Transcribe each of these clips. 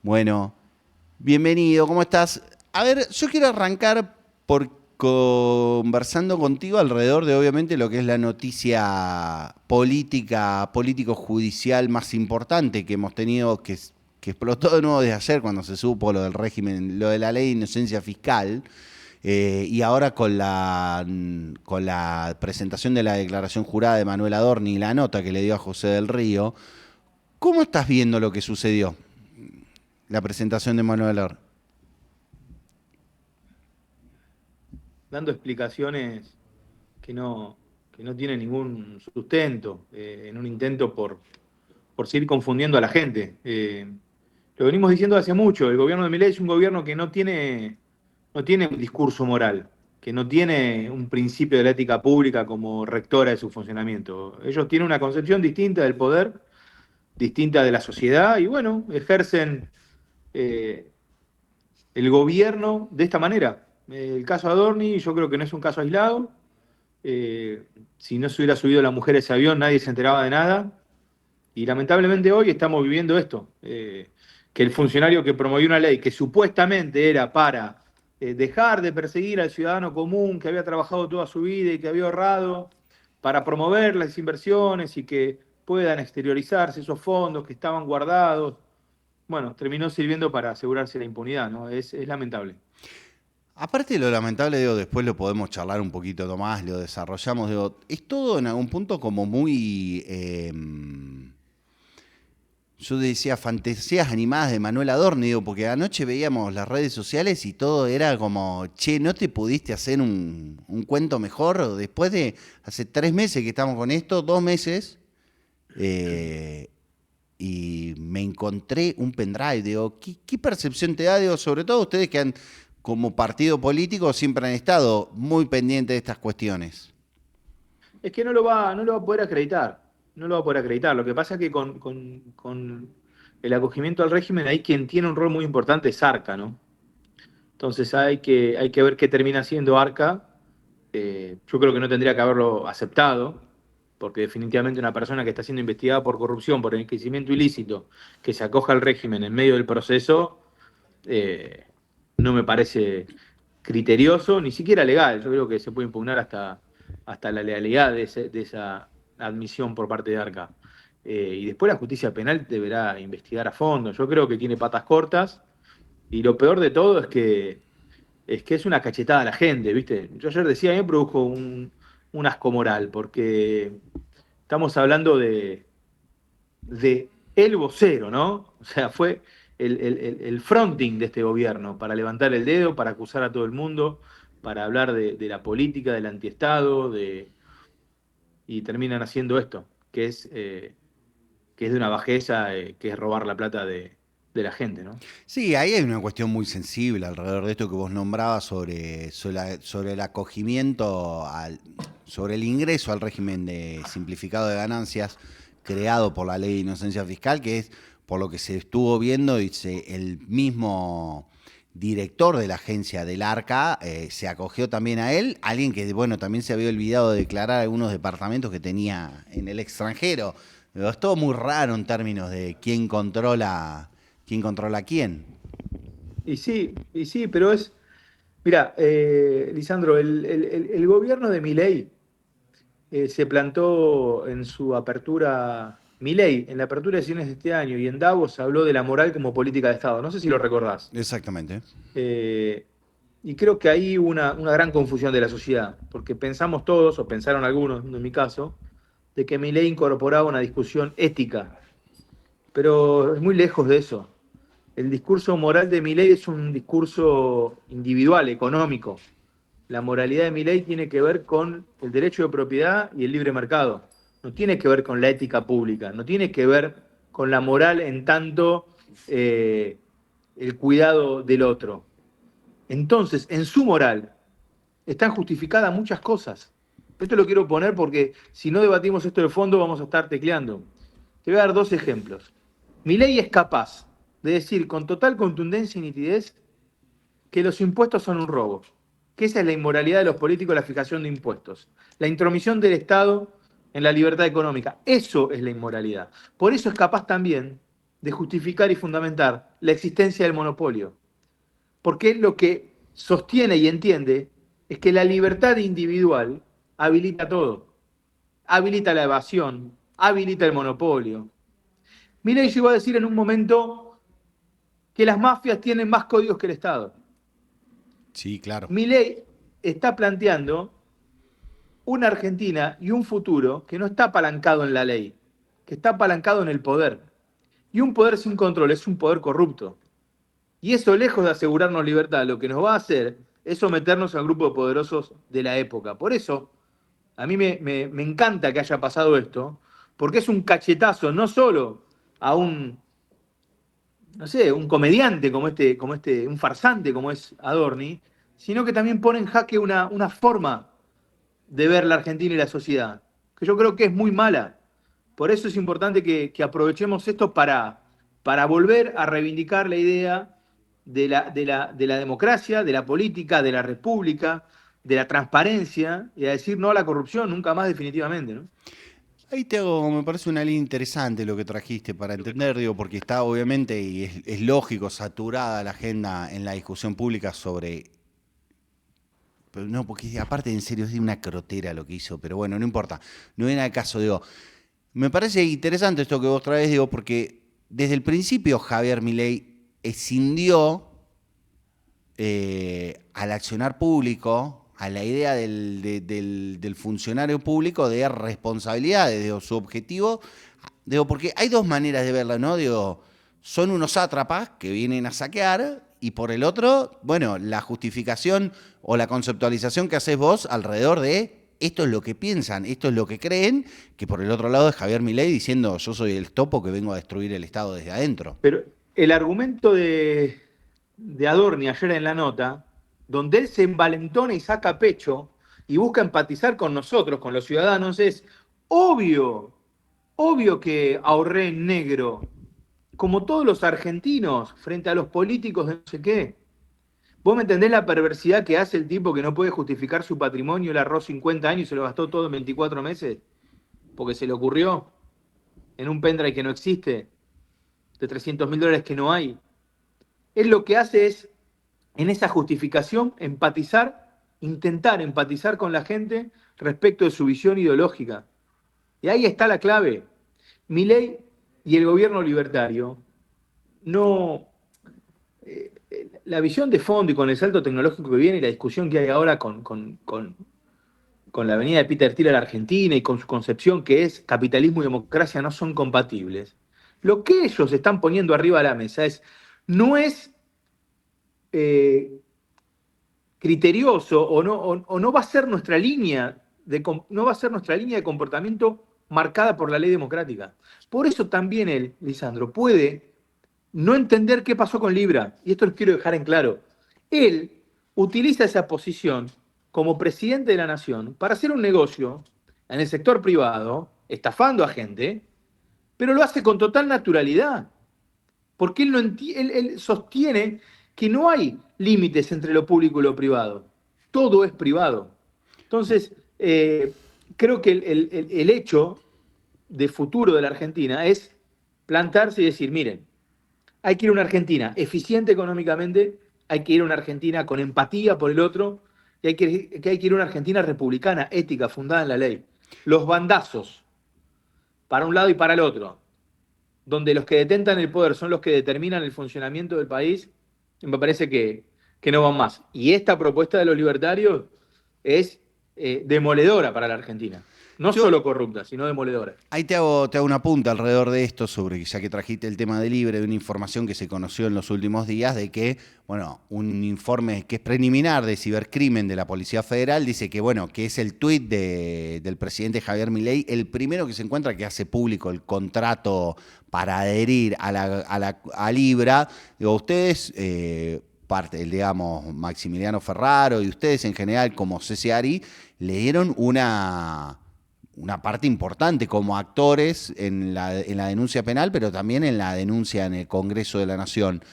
Bueno, bienvenido, ¿cómo estás? A ver, yo quiero arrancar por conversando contigo alrededor de obviamente lo que es la noticia política, político-judicial más importante que hemos tenido, que explotó de nuevo desde ayer cuando se supo lo del régimen, lo de la ley de inocencia fiscal, y ahora con la presentación de la declaración jurada de Manuel Adorni y la nota que le dio a José del Río. ¿Cómo estás viendo lo que sucedió? La presentación de Manuel Adorni. Dando explicaciones que que no tienen ningún sustento, en un intento por seguir confundiendo a la gente. Lo venimos diciendo hace mucho, el gobierno de Milei es un gobierno que no tiene un discurso moral, que no tiene un principio de la ética pública como rectora de su funcionamiento. Ellos tienen una concepción distinta del poder, distinta de la sociedad, y bueno, ejercen eh, el gobierno de esta manera. El caso Adorni yo creo que no es un caso aislado. Eh, si no se hubiera subido la mujer a ese avión, nadie se enteraba de nada. Y lamentablemente hoy estamos viviendo esto, que el funcionario que promovió una ley que supuestamente era para dejar de perseguir al ciudadano común que había trabajado toda su vida y que había ahorrado, para promover las inversiones y que puedan exteriorizarse esos fondos que estaban guardados, bueno, terminó sirviendo para asegurarse la impunidad, ¿no? Es lamentable. Aparte de lo lamentable, digo, después lo podemos charlar un poquito más, lo desarrollamos, digo, es todo en algún punto como muy, yo decía, fantasías animadas de Manuel Adorni, digo, porque anoche veíamos las redes sociales y todo era como, che, ¿no te pudiste hacer un cuento mejor? Después de hace 3 meses que estamos con esto, 2 meses, eh, y me encontré un pendrive. Digo, ¿qué percepción te da? Digo, sobre todo ustedes que han, como partido político, siempre han estado muy pendientes de estas cuestiones. Es que no lo va a poder acreditar, no lo va a poder acreditar. Lo que pasa es que con el acogimiento al régimen, ahí quien tiene un rol muy importante es Arca, ¿no? Entonces hay que ver qué termina haciendo Arca. Yo creo que no tendría que haberlo aceptado, porque definitivamente una persona que está siendo investigada por corrupción, por enriquecimiento ilícito, que se acoja al régimen en medio del proceso, eh, no me parece criterioso, ni siquiera legal. Yo creo que se puede impugnar hasta la legalidad de esa admisión por parte de Arca. Y después la justicia penal deberá investigar a fondo. Yo creo que tiene patas cortas y lo peor de todo es que es una cachetada a la gente, ¿viste? Yo ayer decía, a mí me produjo un asco moral, porque estamos hablando de el vocero, ¿no? O sea, fue el fronting de este gobierno para levantar el dedo, para acusar a todo el mundo, para hablar de la política, del antiestado, y terminan haciendo esto, que es de una bajeza, que es robar la plata de la gente, ¿no? Sí, ahí hay una cuestión muy sensible alrededor de esto que vos nombrabas sobre el acogimiento, sobre el ingreso al régimen de simplificado de ganancias creado por la ley de inocencia fiscal, que es por lo que se estuvo viendo y el mismo director de la agencia del ARCA se acogió también a él, alguien que, bueno, también se había olvidado de declarar algunos departamentos que tenía en el extranjero. Pero es todo muy raro en términos de quién controla quién. Y sí, pero es, mira, Lisandro, el gobierno de Milei se plantó en su apertura, Milei, en la apertura de sesiones de este año y en Davos habló de la moral como política de Estado. No sé si lo recordás. Exactamente. Eh, y creo que ahí hubo una gran confusión de la sociedad, porque pensamos todos, o pensaron algunos, en mi caso, de que Milei incorporaba una discusión ética, pero es muy lejos de eso. El discurso moral de Milei es un discurso individual, económico. La moralidad de Milei tiene que ver con el derecho de propiedad y el libre mercado. No tiene que ver con la ética pública, no tiene que ver con la moral en tanto eh, el cuidado del otro. Entonces, en su moral están justificadas muchas cosas. Esto lo quiero poner porque si no debatimos esto de fondo vamos a estar tecleando. Te voy a dar dos ejemplos. Milei es capaz de decir con total contundencia y nitidez que los impuestos son un robo, que esa es la inmoralidad de los políticos, la fijación de impuestos, la intromisión del Estado en la libertad económica. Eso es la inmoralidad. Por eso es capaz también de justificar y fundamentar la existencia del monopolio. Porque lo que sostiene y entiende es que la libertad individual habilita todo. Habilita la evasión, habilita el monopolio. Milei llegó a decir en un momento que las mafias tienen más códigos que el Estado. Sí, claro. Milei está planteando una Argentina y un futuro que no está apalancado en la ley, que está apalancado en el poder. Y un poder sin control es un poder corrupto. Y eso, lejos de asegurarnos libertad, lo que nos va a hacer es someternos al grupo de poderosos de la época. Por eso, a mí me encanta que haya pasado esto, porque es un cachetazo no solo a un, no sé, un comediante un farsante como es Adorni, sino que también pone en jaque una forma de ver la Argentina y la sociedad, que yo creo que es muy mala. Por eso es importante que aprovechemos esto para volver a reivindicar la idea de la democracia, de la política, de la república, de la transparencia, y a decir no a la corrupción, nunca más definitivamente, ¿no? Ahí te hago, me parece una línea interesante lo que trajiste para entender, digo, porque está obviamente, y es lógico, saturada la agenda en la discusión pública sobre. Pero no, porque aparte en serio es de una crotera lo que hizo, pero bueno, no importa, no viene al caso, digo. Me parece interesante esto que vos traes, digo, porque desde el principio Javier Milei escindió al accionar público, a la idea del funcionario público de responsabilidades, digo, su objetivo, digo, porque hay dos maneras de verla, ¿no? Digo, son unos sátrapas que vienen a saquear y por el otro, bueno, la justificación o la conceptualización que haces vos alrededor de esto es lo que piensan, esto es lo que creen, que por el otro lado es Javier Milei diciendo yo soy el topo que vengo a destruir el Estado desde adentro. Pero el argumento de Adorni ayer en la nota, donde él se envalentona y saca pecho y busca empatizar con nosotros, con los ciudadanos, es obvio, obvio que ahorré en negro, como todos los argentinos, frente a los políticos de no sé qué. ¿Vos me entendés la perversidad que hace el tipo que no puede justificar su patrimonio, le ahorró 50 años y se lo gastó todo en 24 meses? Porque se le ocurrió en un pendrive que no existe, de $300.000 que no hay. Él lo que hace es, en esa justificación, intentar empatizar con la gente respecto de su visión ideológica. Y ahí está la clave. Milei y el gobierno libertario no. La visión de fondo y con el salto tecnológico que viene y la discusión que hay ahora con la venida de Peter Thiel a la Argentina y con su concepción que es capitalismo y democracia no son compatibles. Lo que ellos están poniendo arriba de la mesa no es eh, criterioso o no va a ser nuestra línea no va a ser nuestra línea de comportamiento marcada por la ley democrática. Por eso también él, Lisandro, puede no entender qué pasó con Libra. Y esto lo quiero dejar en claro. Él utiliza esa posición como presidente de la nación para hacer un negocio en el sector privado, estafando a gente, pero lo hace con total naturalidad. Porque él, no él sostiene que no hay límites entre lo público y lo privado. Todo es privado. Entonces, creo que el hecho de futuro de la Argentina es plantarse y decir, miren, hay que ir a una Argentina eficiente económicamente, hay que ir a una Argentina con empatía por el otro, y hay que ir a una Argentina republicana, ética, fundada en la ley. Los bandazos, para un lado y para el otro, donde los que detentan el poder son los que determinan el funcionamiento del país, me parece que no van más. Y esta propuesta de los libertarios es demoledora para la Argentina. No Yo, solo corrupta, sino demoledora. ahí te hago una punta alrededor de esto, sobre, ya que trajiste el tema de Libre, de una información que se conoció en los últimos días, de que, bueno, un informe que es preliminar de cibercrimen de la Policía Federal dice que, bueno, que es el tuit del presidente Javier Milei, el primero que se encuentra que hace público el contrato para adherir a Libra. Digo, ustedes, digamos, Maximiliano Ferraro y ustedes en general como CCARI, le dieron una parte importante como actores en la denuncia penal, pero también en la denuncia en el Congreso de la Nación.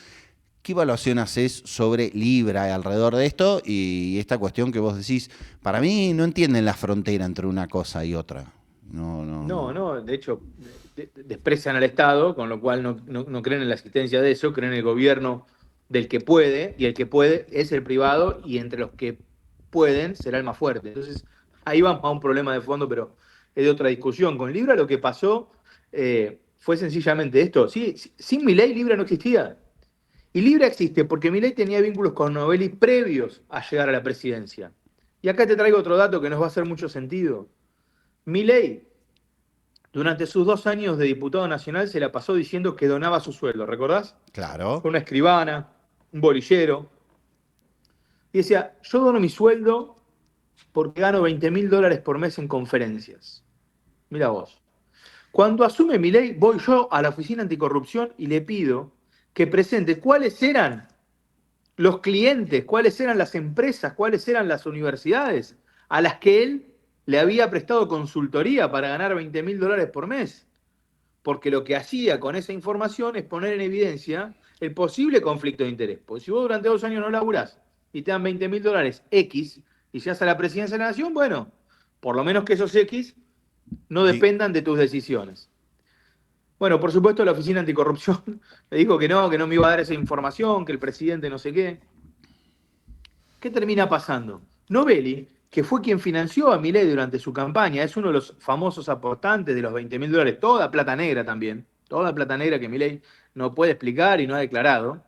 ¿Qué evaluación haces sobre Libra alrededor de esto y esta cuestión que vos decís? Para mí no entienden la frontera entre una cosa y otra. No, no, No, no. no, de hecho, desprecian al Estado, con lo cual no creen en la existencia de eso, creen en el gobierno del que puede, y el que puede es el privado, y entre los que pueden será el más fuerte. Entonces, ahí vamos a un problema de fondo, pero es de otra discusión. Con Libra lo que pasó fue sencillamente esto. Sí, sin Milei, Libra no existía. Y Libra existe porque Milei tenía vínculos con Novelli previos a llegar a la presidencia. Y acá te traigo otro dato que nos va a hacer mucho sentido. Milei, durante sus 2 años de diputado nacional, se la pasó diciendo que donaba su sueldo, ¿recordás? Claro. Con una escribana, un bolillero. Y decía, yo dono mi sueldo porque gano $20.000 por mes en conferencias. Mira vos. Cuando asume Milei, voy yo a la Oficina Anticorrupción y le pido que presente cuáles eran los clientes, cuáles eran las empresas, cuáles eran las universidades a las que él le había prestado consultoría para ganar $20.000 por mes. Porque lo que hacía con esa información es poner en evidencia el posible conflicto de interés. Porque si vos durante 2 años no laburás y te dan $20.000 X y llegas a la presidencia de la nación, bueno, por lo menos que esos X no Di- dependan de tus decisiones. Bueno, por supuesto la Oficina Anticorrupción me dijo que no me iba a dar esa información, que el presidente no sé qué. ¿Qué termina pasando? Novelli, que fue quien financió a Milei durante su campaña, es uno de los famosos aportantes de los $20.000, toda plata negra también, toda plata negra que Milei no puede explicar y no ha declarado,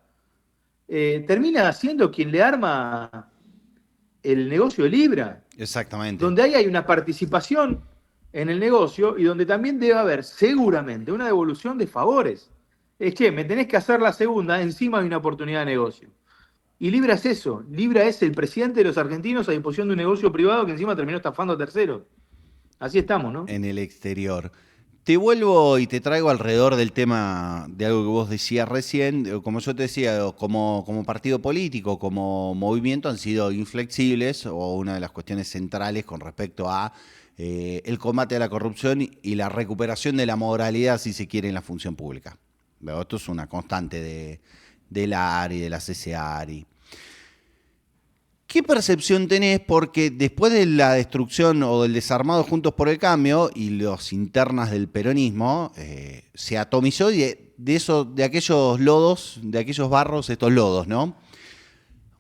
termina siendo quien le arma el negocio de Libra, Exactamente. donde ahí hay una participación en el negocio y donde también debe haber seguramente una devolución de favores. Es que me tenés que hacer la segunda, encima hay una oportunidad de negocio. Y Libra es eso, Libra es el presidente de los argentinos a disposición de un negocio privado que encima terminó estafando a terceros. Así estamos, ¿no? En el exterior. Te vuelvo y te traigo alrededor del tema de algo que vos decías recién. Como yo te decía, como partido político, como movimiento, han sido inflexibles o una de las cuestiones centrales con respecto a el combate a la corrupción y la recuperación de la moralidad, si se quiere, en la función pública. Esto es una constante de la ARI, de la CCARI. ¿Qué percepción tenés? Porque después de la destrucción o del desarmado Juntos por el Cambio y las internas del peronismo, se atomizó de aquellos lodos, de aquellos barros, estos lodos, ¿no?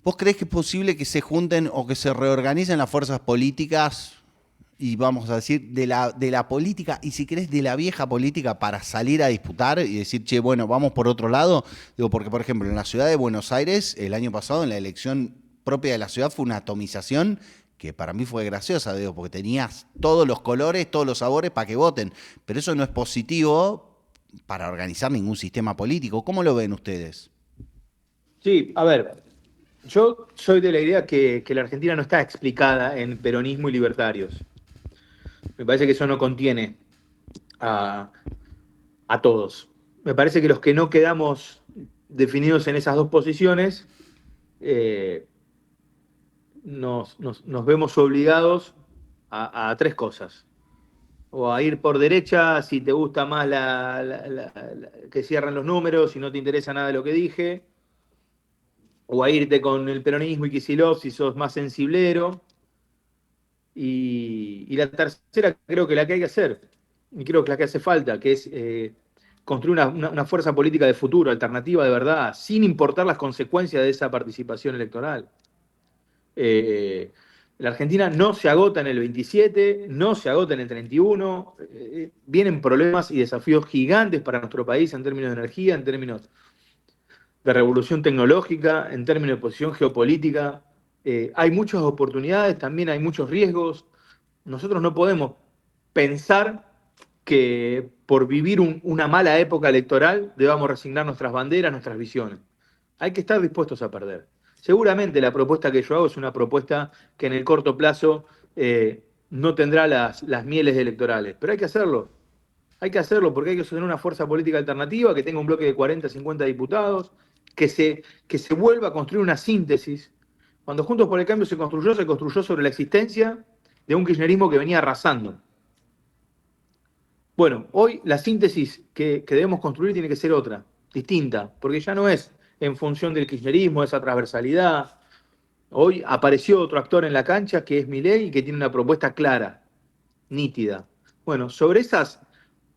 ¿Vos creés que es posible que se junten o que se reorganicen las fuerzas políticas y vamos a decir de la política y si querés de la vieja política para salir a disputar y decir, che, bueno, vamos por otro lado? Digo, porque por ejemplo en la ciudad de Buenos Aires el año pasado en la elección propia de la ciudad fue una atomización que para mí fue graciosa, digo, porque tenías todos los colores, todos los sabores para que voten, pero eso no es positivo para organizar ningún sistema político. ¿Cómo lo ven ustedes? Sí, a ver, yo soy de la idea que la Argentina no está explicada en peronismo y libertarios. Me parece que eso no contiene a, a todos. Me parece que los que no quedamos definidos en esas dos posiciones, eh, nos vemos obligados a tres cosas. O a ir por derecha si te gusta más que cierran los números, si no te interesa nada de lo que dije, o a irte con el peronismo y Kicillof si sos más sensiblero. Y la tercera creo que la que hay que hacer, y creo que la que hace falta, que es construir una fuerza política de futuro, alternativa de verdad, sin importar las consecuencias de esa participación electoral. Eh, la Argentina no se agota en el 27, no se agota en el 31, vienen problemas y desafíos gigantes para nuestro país en términos de energía, en términos de revolución tecnológica, en términos de posición geopolítica. Hay muchas oportunidades, también hay muchos riesgos. Nosotros no podemos pensar que por vivir una mala época electoral debamos resignar nuestras banderas, nuestras visiones. Hay que estar dispuestos a perder. Seguramente la propuesta que yo hago es una propuesta que en el corto plazo no tendrá las mieles electorales, pero hay que hacerlo. Hay que hacerlo porque hay que sostener una fuerza política alternativa que tenga un bloque de 40, 50 diputados, que se vuelva a construir una síntesis. Cuando Juntos por el Cambio se construyó sobre la existencia de un kirchnerismo que venía arrasando. Bueno, hoy la síntesis que debemos construir tiene que ser otra, distinta, porque ya no es en función del kirchnerismo, esa transversalidad. Hoy apareció otro actor en la cancha que es Milei y que tiene una propuesta clara, nítida. Bueno, sobre esas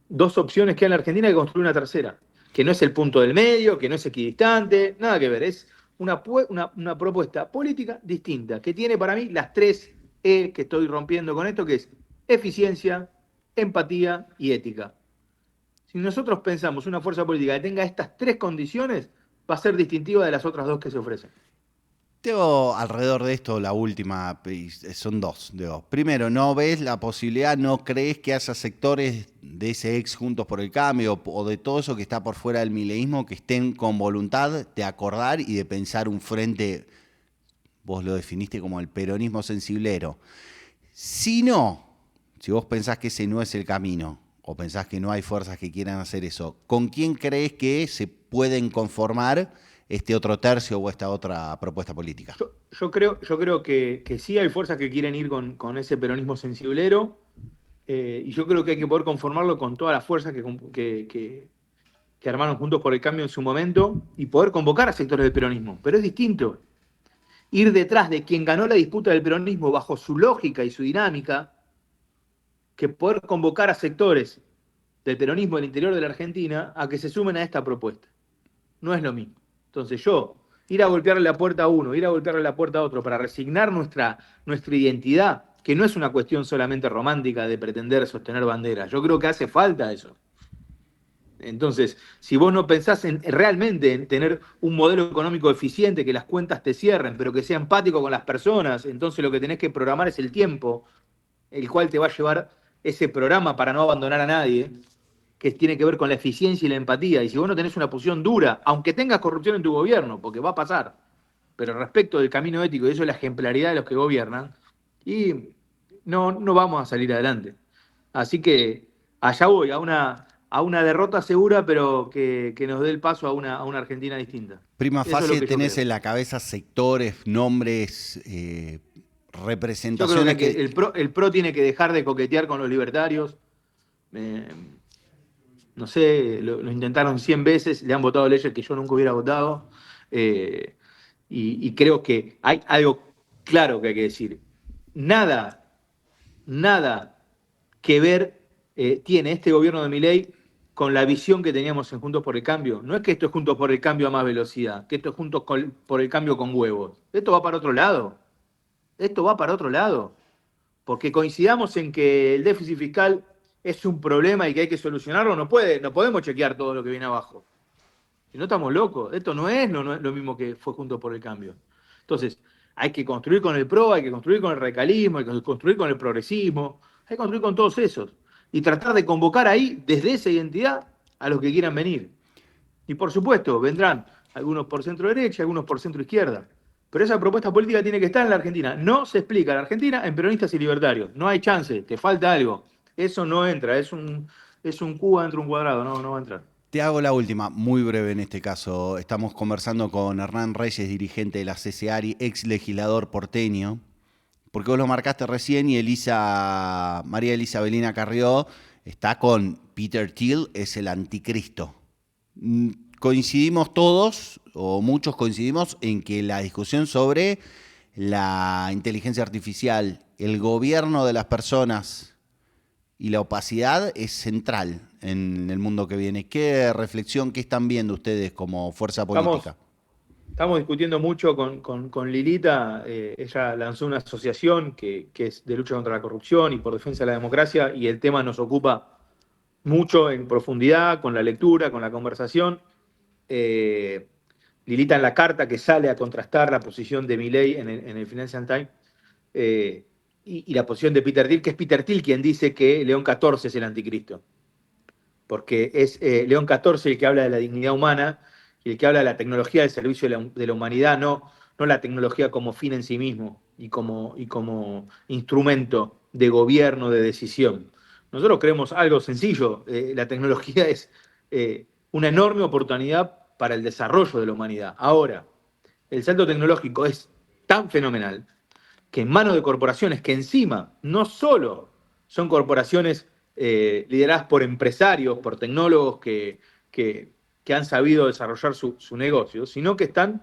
dos opciones que hay en la Argentina que construir una tercera, que no es el punto del medio, que no es equidistante, nada que ver, es una propuesta política distinta, que tiene para mí las tres E que estoy rompiendo con esto, que es eficiencia, empatía y ética. Si nosotros pensamos una fuerza política que tenga estas tres condiciones, va a ser distintiva de las otras dos que se ofrecen. Tengo alrededor de esto la última, son dos. Digo. Primero, ¿no ves la posibilidad, no crees que haya sectores de ese ex Juntos por el Cambio o de todo eso que está por fuera del mileísmo que estén con voluntad de acordar y de pensar un frente, vos lo definiste como el peronismo sensiblero? Si no, si vos pensás que ese no es el camino o pensás que no hay fuerzas que quieran hacer eso, ¿con quién crees que se pueden conformar este otro tercio o esta otra propuesta política? Yo creo que sí hay fuerzas que quieren ir con ese peronismo sensiblero, y yo creo que hay que poder conformarlo con todas las fuerzas que armaron Juntos por el Cambio en su momento y poder convocar a sectores del peronismo. Pero es distinto ir detrás de quien ganó la disputa del peronismo bajo su lógica y su dinámica que poder convocar a sectores del peronismo del interior de la Argentina a que se sumen a esta propuesta. No es lo mismo. Entonces ir a golpearle la puerta a uno, ir a golpearle la puerta a otro para resignar nuestra identidad, que no es una cuestión solamente romántica de pretender sostener banderas. Yo creo que hace falta eso. Entonces, si vos no pensás realmente en tener un modelo económico eficiente, que las cuentas te cierren, pero que sea empático con las personas, entonces lo que tenés que programar es el tiempo, el cual te va a llevar ese programa para no abandonar a nadie, que tiene que ver con la eficiencia y la empatía. Y si vos no tenés una posición dura, aunque tengas corrupción en tu gobierno, porque va a pasar, pero respecto del camino ético, y eso es la ejemplaridad de los que gobiernan, y no vamos a salir adelante. Así que allá voy, a una derrota segura, pero que nos dé el paso a una Argentina distinta. Prima Eso es lo facie que yo tenés creo. en la cabeza sectores, nombres, Yo creo que, representaciones que... el PRO tiene que dejar de coquetear con los libertarios. Eh, no sé, lo intentaron 100 veces, le han votado leyes que yo nunca hubiera votado. eh, y creo que hay algo claro que hay que decir. Nada, nada que ver tiene este gobierno de Milei con la visión que teníamos en Juntos por el Cambio. No es que esto es Juntos por el Cambio a más velocidad, que esto es por el Cambio con huevos. Esto va para otro lado. Esto va para otro lado. Porque coincidamos en que el déficit fiscal es un problema y que hay que solucionarlo, no podemos chequear todo lo que viene abajo. Si no estamos locos, esto no es lo mismo que fue Juntos por el Cambio. Entonces, hay que construir con el PRO, hay que construir con el radicalismo, hay que construir con el progresismo, hay que construir con todos esos. Y tratar de convocar ahí, desde esa identidad, a los que quieran venir. Y por supuesto, vendrán algunos por centro derecha, algunos por centro izquierda. Pero esa propuesta política tiene que estar en la Argentina. No se explica en la Argentina en peronistas y libertarios. No hay chance, te falta algo. Eso no entra, es un cubo dentro de un cuadrado, no va a entrar. Te hago la última, muy breve en este caso. Estamos conversando con Hernán Reyes, dirigente de la CCARI, ex legislador porteño, porque vos lo marcaste recién y María Elisa Belina Carrió está con Peter Thiel, es el anticristo. Coincidimos todos, o muchos coincidimos, en que la discusión sobre la inteligencia artificial, el gobierno de las personas y la opacidad es central en el mundo que viene. ¿Qué reflexión, qué están viendo ustedes como fuerza Estamos, política? estamos discutiendo mucho con Lilita. Ella lanzó una asociación que es de lucha contra la corrupción y por defensa de la democracia, y el tema nos ocupa mucho en profundidad, con la lectura, con la conversación. Eh, Lilita en la carta que sale a contrastar la posición de Milei en el Financial Times, y la posición de Peter Thiel, que es Peter Thiel quien dice que León XIV es el anticristo, porque es León XIV el que habla de la dignidad humana y el que habla de la tecnología del servicio de la humanidad, no la tecnología como fin en sí mismo y como instrumento de gobierno, de decisión. Nosotros creemos algo sencillo: la tecnología es una enorme oportunidad para el desarrollo de la humanidad. Ahora, el salto tecnológico es tan fenomenal que en manos de corporaciones que encima no solo son corporaciones lideradas por empresarios, por tecnólogos que han sabido desarrollar su negocio, sino que están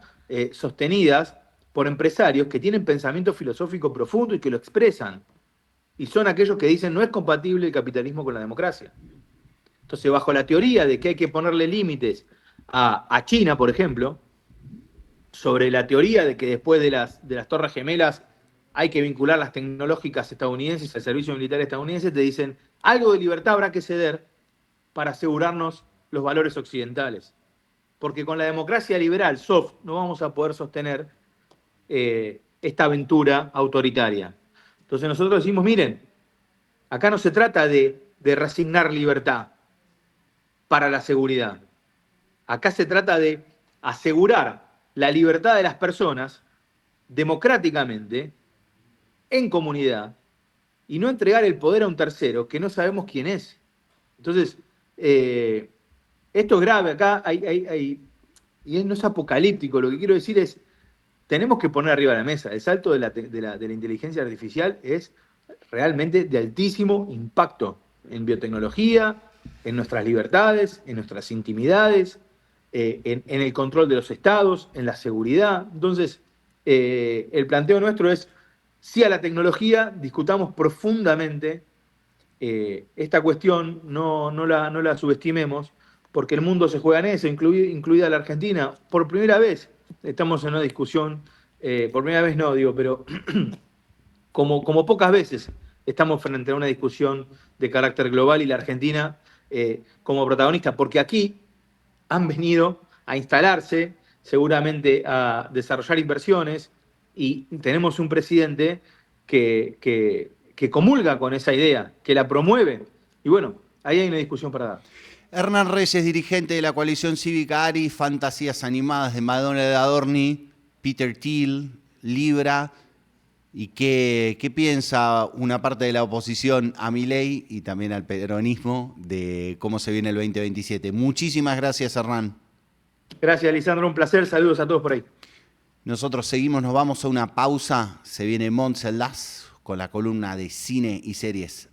sostenidas por empresarios que tienen pensamiento filosófico profundo y que lo expresan. Y son aquellos que dicen no es compatible el capitalismo con la democracia. Entonces, bajo la teoría de que hay que ponerle límites a China, por ejemplo, sobre la teoría de que después de las Torres Gemelas hay que vincular las tecnológicas estadounidenses al servicio militar estadounidense, te dicen, algo de libertad habrá que ceder para asegurarnos los valores occidentales. Porque con la democracia liberal, soft, no vamos a poder sostener esta aventura autoritaria. Entonces nosotros decimos, miren, acá no se trata de resignar libertad para la seguridad. Acá se trata de asegurar la libertad de las personas democráticamente, en comunidad, y no entregar el poder a un tercero que no sabemos quién es. Entonces, esto es grave, acá y no es apocalíptico, lo que quiero decir es, tenemos que poner arriba de la mesa, el salto de la inteligencia artificial es realmente de altísimo impacto en biotecnología, en nuestras libertades, en nuestras intimidades, en el control de los estados, en la seguridad. Entonces, el planteo nuestro es, sí a la tecnología, discutamos profundamente esta cuestión, no la subestimemos, porque el mundo se juega en eso, incluida la Argentina. Por primera vez estamos en una discusión, por primera vez no, digo, pero como pocas veces estamos frente a una discusión de carácter global y la Argentina como protagonista, porque aquí han venido a instalarse, seguramente a desarrollar inversiones, y tenemos un presidente que comulga con esa idea, que la promueve. Y bueno, ahí hay una discusión para dar. Hernán Reyes, dirigente de la coalición cívica ARI, Fantasías Animadas de Madonna de Adorni, Peter Thiel, Libra. ¿Y qué piensa una parte de la oposición a Milei y también al peronismo de cómo se viene el 2027? Muchísimas gracias, Hernán. Gracias, Lisandro. Un placer. Saludos a todos por ahí. Nosotros seguimos, nos vamos a una pausa. Se viene Montserrat con la columna de cine y series.